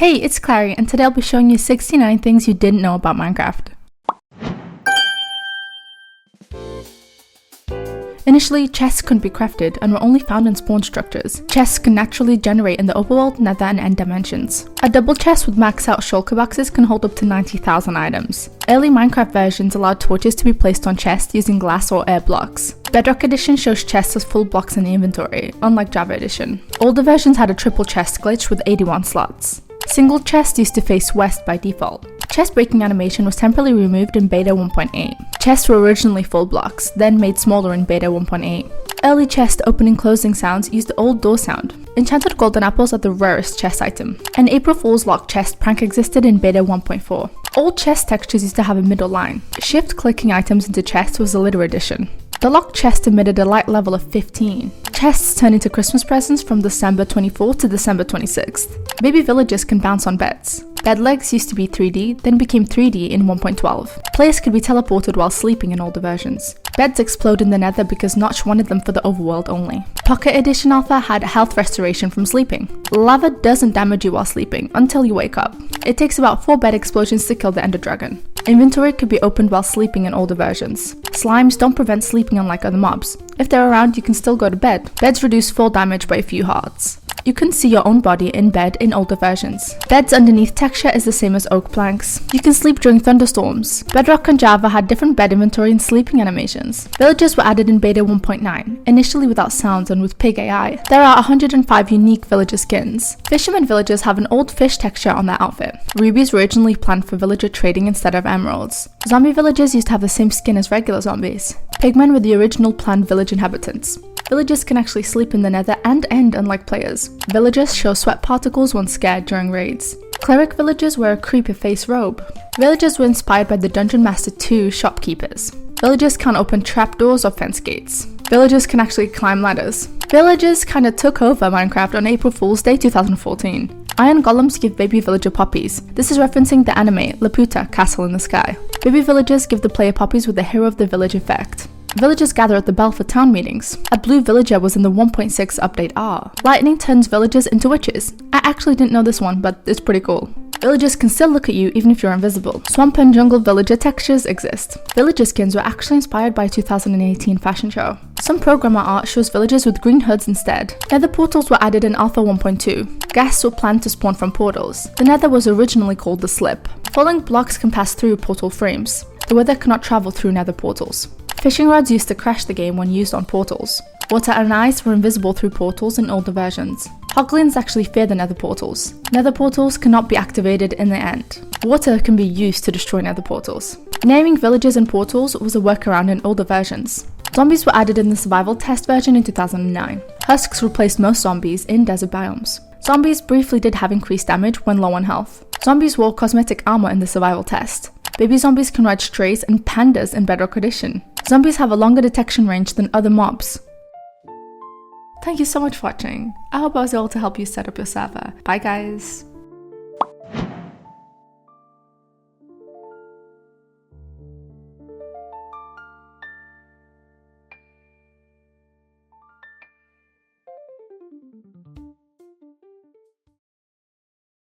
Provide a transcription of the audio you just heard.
Hey, it's Clary, and today I'll be showing you 69 things you didn't know about Minecraft. Initially, chests couldn't be crafted and were only found in spawn structures. Chests can naturally generate in the overworld, nether and end dimensions. A double chest with maxed out shulker boxes can hold up to 90,000 items. Early Minecraft versions allowed torches to be placed on chests using glass or air blocks. Bedrock Edition shows chests as full blocks in the inventory, unlike Java Edition. Older versions had a triple chest glitch with 81 slots. Single chest used to face west by default. Chest breaking animation was temporarily removed in beta 1.8. Chests were originally full blocks, then made smaller in beta 1.8. Early chest opening closing sounds used the old door sound. Enchanted golden apples are the rarest chest item. An April Fool's lock chest prank existed in beta 1.4. Old chest textures used to have a middle line. Shift clicking items into chests was a later addition. The locked chest emitted a light level of 15. Chests turn into Christmas presents from December 24th to December 26th. Baby villagers can bounce on beds. Bed legs used to be 3D, then became 3D in 1.12. Players could be teleported while sleeping in older versions. Beds explode in the nether because Notch wanted them for the overworld only. Pocket Edition Alpha had health restoration from sleeping. Lava doesn't damage you while sleeping until you wake up. It takes about 4 bed explosions to kill the Ender Dragon. Inventory could be opened while sleeping in older versions. Slimes don't prevent sleeping unlike other mobs. If they're around, you can still go to bed. Beds reduce fall damage by a few hearts. You can see your own body in bed in older versions. Beds underneath texture is the same as oak planks. You can sleep during thunderstorms. Bedrock and Java had different bed inventory and sleeping animations. Villages were added in beta 1.9, initially without sounds and with pig AI. There are 105 unique villager skins. Fisherman villagers have an old fish texture on their outfit. Rubies were originally planned for villager trading instead of emeralds. Zombie villagers used to have the same skin as regular zombies. Pigmen were the original planned village inhabitants. Villagers can actually sleep in the nether and end unlike players. Villagers show sweat particles when scared during raids. Cleric villagers wear a creeper face robe. Villagers were inspired by the Dungeon Master 2 shopkeepers. Villagers can't open trapdoors or fence gates. Villagers can actually climb ladders. Villagers kinda took over Minecraft on April Fool's Day 2014. Iron golems give baby villager puppies. This is referencing the anime Laputa, Castle in the Sky. Baby villagers give the player puppies with the hero of the village effect. Villagers gather at the bell for town meetings. A blue villager was in the 1.6 update R. Lightning turns villagers into witches. I actually didn't know this one, but it's pretty cool. Villagers can still look at you even if you're invisible. Swamp and jungle villager textures exist. Villager skins were actually inspired by a 2018 fashion show. Some programmer art shows villagers with green hoods instead. Nether portals were added in Alpha 1.2. Ghasts were planned to spawn from portals. The nether was originally called the slip. Falling blocks can pass through portal frames. The weather cannot travel through nether portals. Fishing rods used to crash the game when used on portals. Water and ice were invisible through portals in older versions. Hoglins actually fear the nether portals. Nether portals cannot be activated in the end. Water can be used to destroy nether portals. Naming villages and portals was a workaround in older versions. Zombies were added in the survival test version in 2009. Husks replaced most zombies in desert biomes. Zombies briefly did have increased damage when low on health. Zombies wore cosmetic armor in the survival test. Baby zombies can ride strays and pandas in Bedrock Edition. Zombies have a longer detection range than other mobs. Thank you so much for watching. I hope I was able to help you set up your server. Bye guys!